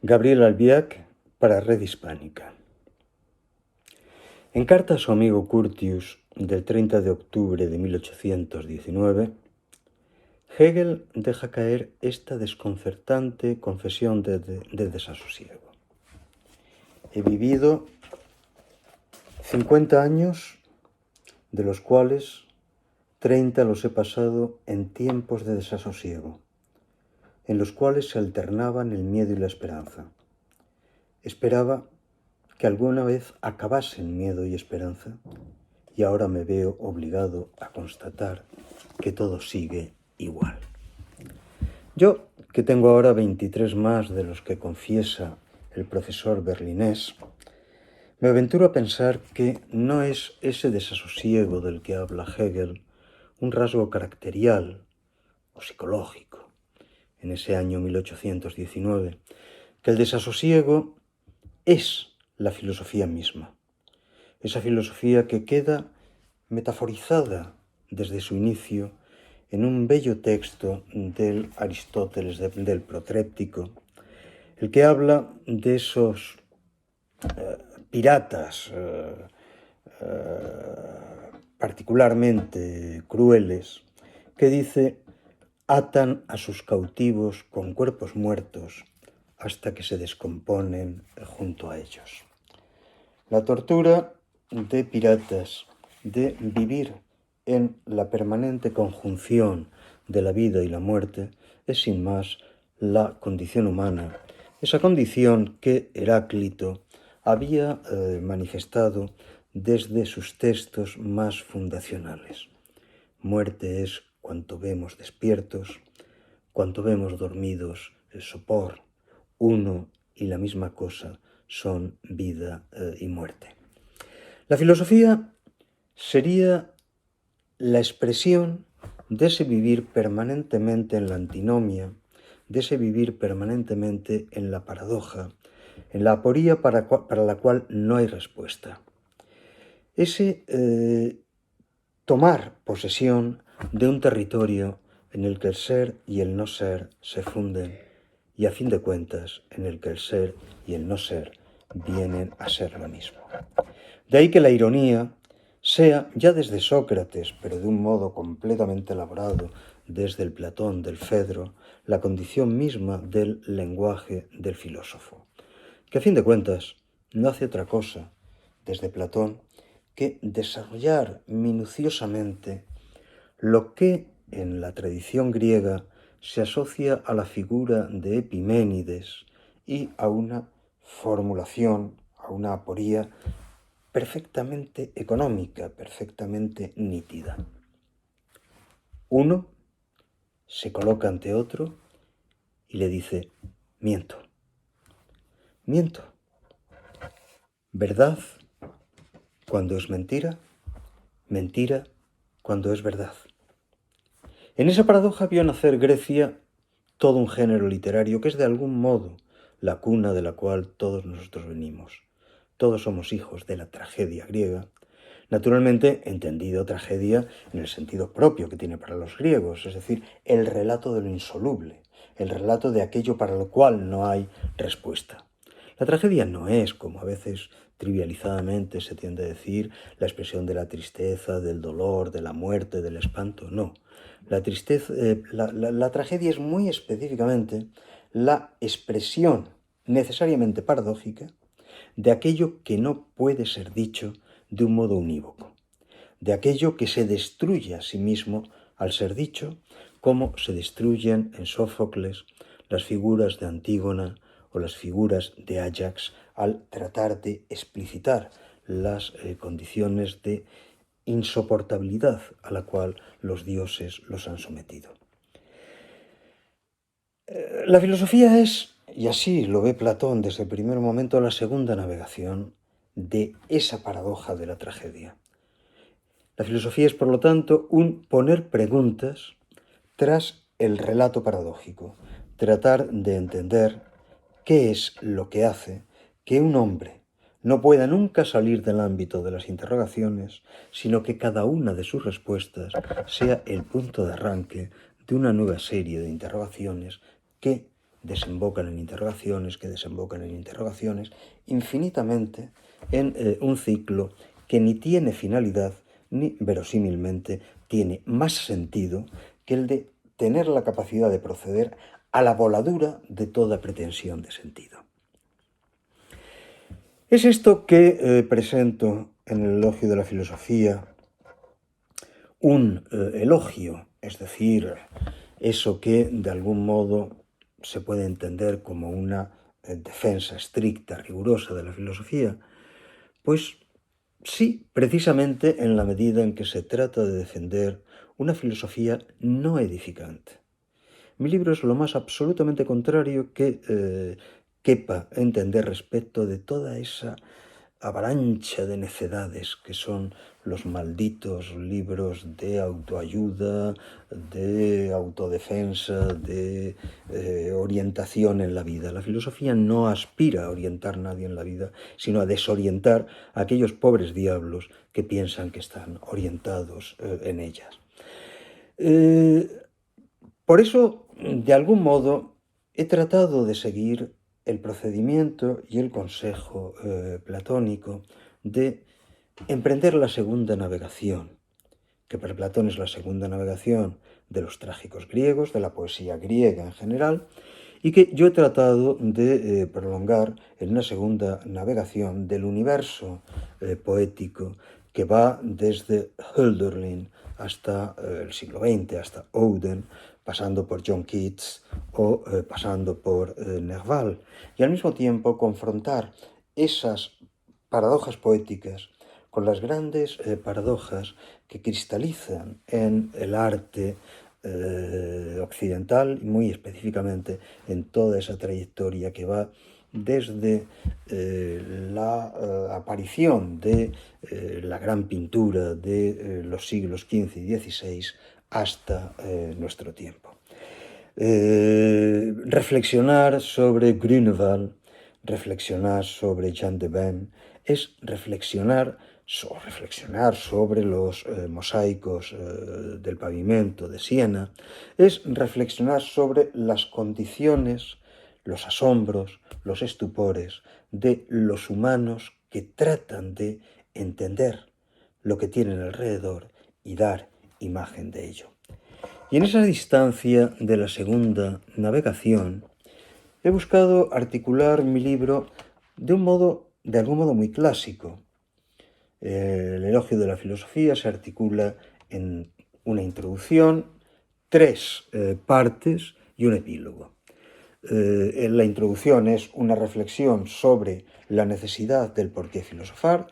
Gabriel Albiac para Red Hispánica. En carta a su amigo Curtius del 30 de octubre de 1819, Hegel deja caer esta desconcertante confesión de desasosiego. He vivido 50 años, de los cuales 30 los he pasado en tiempos de desasosiego, en los cuales se alternaban el miedo y la esperanza. Esperaba que alguna vez acabasen miedo y esperanza, y ahora me veo obligado a constatar que todo sigue igual. Yo, que tengo ahora 23 más de los que confiesa el profesor berlinés, me aventuro a pensar que no es ese desasosiego del que habla Hegel un rasgo caracterial o psicológico en ese año 1819, que el desasosiego es la filosofía misma, esa filosofía que queda metaforizada desde su inicio en un bello texto del Aristóteles, del Protréptico, el que habla de esos piratas particularmente crueles, que dice: atan a sus cautivos con cuerpos muertos hasta que se descomponen junto a ellos. La tortura de piratas, de vivir en la permanente conjunción de la vida y la muerte, es sin más la condición humana, esa condición que Heráclito había manifestado desde sus textos más fundacionales. Muerte es cuanto vemos despiertos, cuanto vemos dormidos, el sopor, uno y la misma cosa son vida y muerte. La filosofía sería la expresión de ese vivir permanentemente en la antinomia, de ese vivir permanentemente en la paradoja, en la aporía para la cual no hay respuesta. Ese tomar posesión de un territorio en el que el ser y el no ser se funden y, a fin de cuentas, en el que el ser y el no ser vienen a ser lo mismo. De ahí que la ironía sea, ya desde Sócrates, pero de un modo completamente elaborado desde el Platón del Fedro, la condición misma del lenguaje del filósofo, que a fin de cuentas no hace otra cosa, desde Platón, que desarrollar minuciosamente lo que en la tradición griega se asocia a la figura de Epiménides y a una formulación, a una aporía perfectamente económica, perfectamente nítida. Uno se coloca ante otro y le dice: miento. Miento. Verdad cuando es mentira, mentira cuando es verdad. En esa paradoja vio nacer Grecia todo un género literario que es de algún modo la cuna de la cual todos nosotros venimos. Todos somos hijos de la tragedia griega, naturalmente entendido tragedia en el sentido propio que tiene para los griegos, es decir, el relato de lo insoluble, el relato de aquello para lo cual no hay respuesta. La tragedia no es, como a veces trivializadamente se tiende a decir, la expresión de la tristeza, del dolor, de la muerte, del espanto, no. La tragedia es muy específicamente la expresión necesariamente paradójica de aquello que no puede ser dicho de un modo unívoco, de aquello que se destruye a sí mismo al ser dicho, como se destruyen en Sófocles las figuras de Antígona o las figuras de Áyax al tratar de explicitar las condiciones de insoportabilidad a la cual los dioses los han sometido. La filosofía es, y así lo ve Platón desde el primer momento, la segunda navegación de esa paradoja de la tragedia. La filosofía es, por lo tanto, un poner preguntas tras el relato paradójico, tratar de entender qué es lo que hace que un hombre no pueda nunca salir del ámbito de las interrogaciones, sino que cada una de sus respuestas sea el punto de arranque de una nueva serie de interrogaciones que desembocan en interrogaciones, que desembocan en interrogaciones, infinitamente en un ciclo que ni tiene finalidad, ni verosímilmente tiene más sentido que el de tener la capacidad de proceder a la voladura de toda pretensión de sentido. Es esto que presento en el elogio de la filosofía, un elogio, es decir, eso que de algún modo se puede entender como una defensa estricta, rigurosa de la filosofía, pues sí, precisamente en la medida en que se trata de defender una filosofía no edificante. Mi libro es lo más absolutamente contrario que quepa entender respecto de toda esa avalancha de necedades que son los malditos libros de autoayuda, de autodefensa, de orientación en la vida. La filosofía no aspira a orientar a nadie en la vida, sino a desorientar a aquellos pobres diablos que piensan que están orientados en ellas. Por eso, de algún modo, he tratado de seguir el procedimiento y el consejo platónico de emprender la segunda navegación, que para Platón es la segunda navegación de los trágicos griegos, de la poesía griega en general, y que yo he tratado de prolongar en una segunda navegación del universo poético que va desde Hölderlin hasta el siglo XX, hasta Auden, pasando por John Keats o pasando por Nerval, y al mismo tiempo confrontar esas paradojas poéticas con las grandes paradojas que cristalizan en el arte occidental y muy específicamente en toda esa trayectoria que va desde la aparición de la gran pintura de los siglos XV y XVI hasta nuestro tiempo. Reflexionar sobre Grünewald, reflexionar sobre Jean de Ben, es reflexionar sobre los mosaicos del pavimento de Siena, es reflexionar sobre las condiciones, los asombros, los estupores de los humanos que tratan de entender lo que tienen alrededor y dar imagen de ello. Y en esa distancia de la segunda navegación, he buscado articular mi libro de algún modo muy clásico. El elogio de la filosofía se articula en una introducción, 3 partes y un epílogo. La introducción es una reflexión sobre la necesidad del por qué filosofar,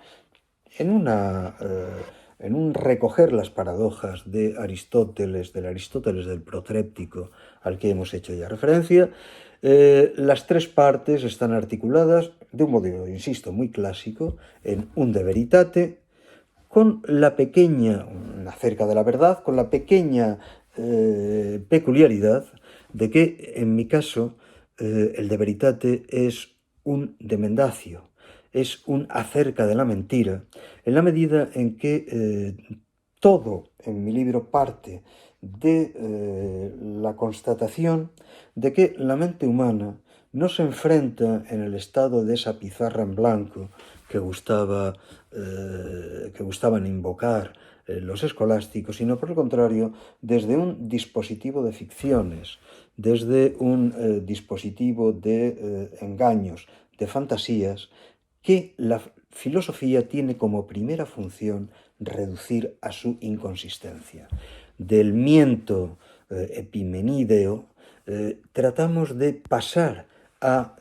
en un recoger las paradojas de Aristóteles, del Aristóteles del Protréptico, al que hemos hecho ya referencia. Las 3 partes están articuladas de un modo, insisto, muy clásico, en un de veritate, con la pequeña, acerca de la verdad, con la pequeña peculiaridad de que, en mi caso, el de veritate es un de mendacio, es un acerca de la mentira, en la medida en que todo en mi libro parte de la constatación de que la mente humana no se enfrenta en el estado de esa pizarra en blanco que gustaban invocar los escolásticos, sino por el contrario, desde un dispositivo de ficciones, desde un dispositivo de engaños, de fantasías, que la filosofía tiene como primera función reducir a su inconsistencia. Del miento epimenídeo tratamos de pasar a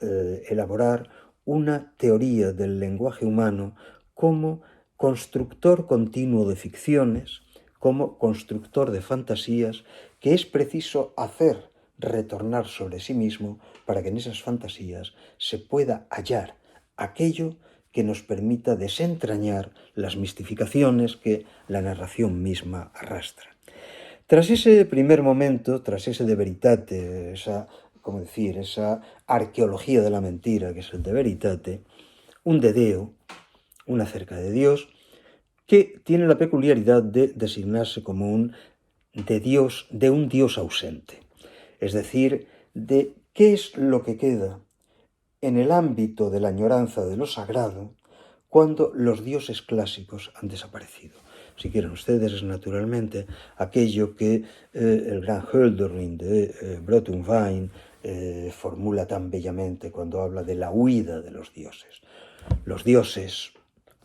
elaborar una teoría del lenguaje humano como constructor continuo de ficciones, como constructor de fantasías, que es preciso hacer retornar sobre sí mismo para que en esas fantasías se pueda hallar aquello que nos permita desentrañar las mistificaciones que la narración misma arrastra. Tras ese primer momento, tras ese de veritate, esa arqueología de la mentira que es el de veritate, un de Deo, un acerca de Dios, que tiene la peculiaridad de designarse como un Dios ausente, es decir, de ¿Qué es lo que queda en el ámbito de la añoranza de lo sagrado cuando los dioses clásicos han desaparecido? Si quieren ustedes, es naturalmente aquello que el gran Hölderlin de Brottenwein formula tan bellamente cuando habla de la huida de los dioses. Los dioses,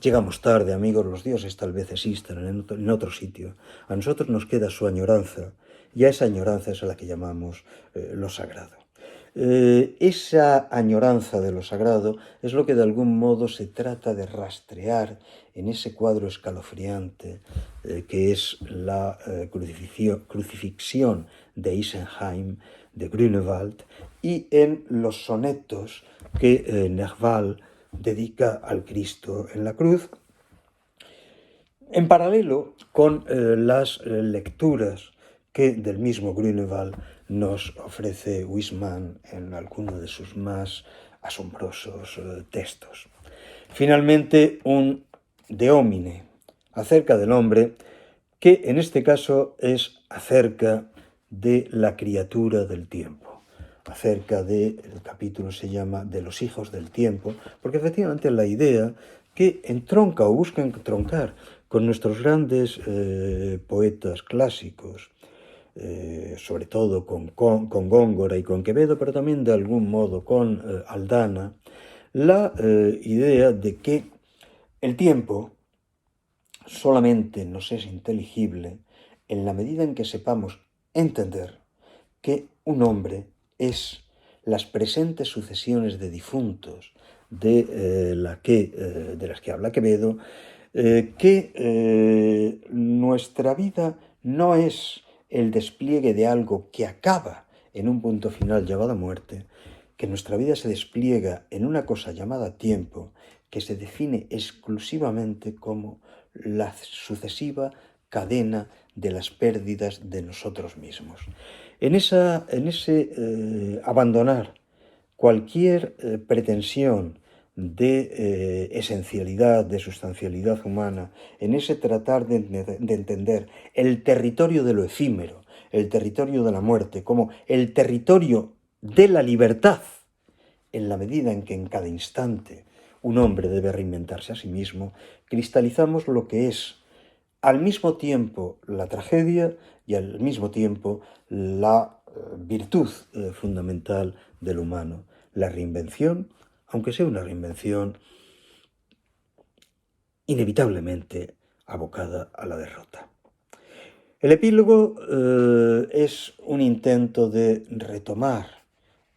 llegamos tarde, amigos, los dioses tal vez existan en otro sitio. A nosotros nos queda su añoranza, y a esa añoranza es a la que llamamos lo sagrado. Esa añoranza de lo sagrado es lo que de algún modo se trata de rastrear en ese cuadro escalofriante que es la crucifixión de Isenheim, de Grünewald, y en los sonetos que Nerval dedica al Cristo en la cruz, en paralelo con las lecturas que del mismo Grünewald nos ofrece Huysmans en alguno de sus más asombrosos textos. Finalmente, un De Homine, acerca del hombre, que en este caso es acerca de la criatura del tiempo, acerca de, el capítulo se llama de los hijos del tiempo, porque efectivamente la idea que entronca o busca entroncar con nuestros grandes poetas clásicos, sobre todo con Góngora y con Quevedo, pero también de algún modo con Aldana, la idea de que el tiempo solamente nos es inteligible en la medida en que sepamos entender que un hombre es las presentes sucesiones de difuntos de las que habla Quevedo, que nuestra vida no es el despliegue de algo que acaba en un punto final llamado muerte, que nuestra vida se despliega en una cosa llamada tiempo, que se define exclusivamente como la sucesiva cadena de las pérdidas de nosotros mismos. En ese abandonar cualquier pretensión de esencialidad, de sustancialidad humana, en ese tratar de entender el territorio de lo efímero, el territorio de la muerte, como el territorio de la libertad, en la medida en que en cada instante un hombre debe reinventarse a sí mismo, cristalizamos lo que es al mismo tiempo la tragedia y al mismo tiempo la virtud fundamental del humano, la reinvención, aunque sea una reinvención inevitablemente abocada a la derrota. El epílogo es un intento de retomar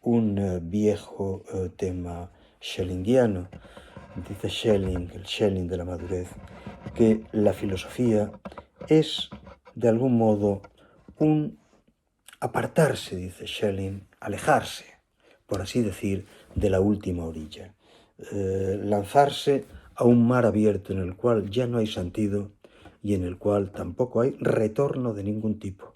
un viejo tema schellingiano. Dice Schelling, el Schelling de la madurez, que la filosofía es, de algún modo, un apartarse, dice Schelling, alejarse, por así decir, de la última orilla, lanzarse a un mar abierto en el cual ya no hay sentido y en el cual tampoco hay retorno de ningún tipo.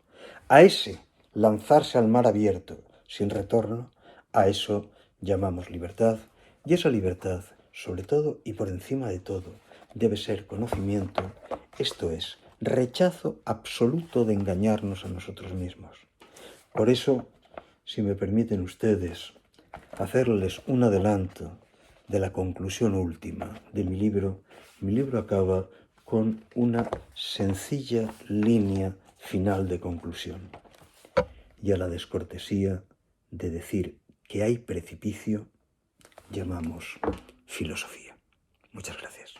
A ese lanzarse al mar abierto sin retorno, a eso llamamos libertad, y esa libertad, sobre todo y por encima de todo, debe ser conocimiento, esto es, rechazo absoluto de engañarnos a nosotros mismos. Por eso, si me permiten ustedes hacerles un adelanto de la conclusión última de mi libro acaba con una sencilla línea final de conclusión, y a la descortesía de decir que hay precipicio llamamos filosofía. Muchas gracias.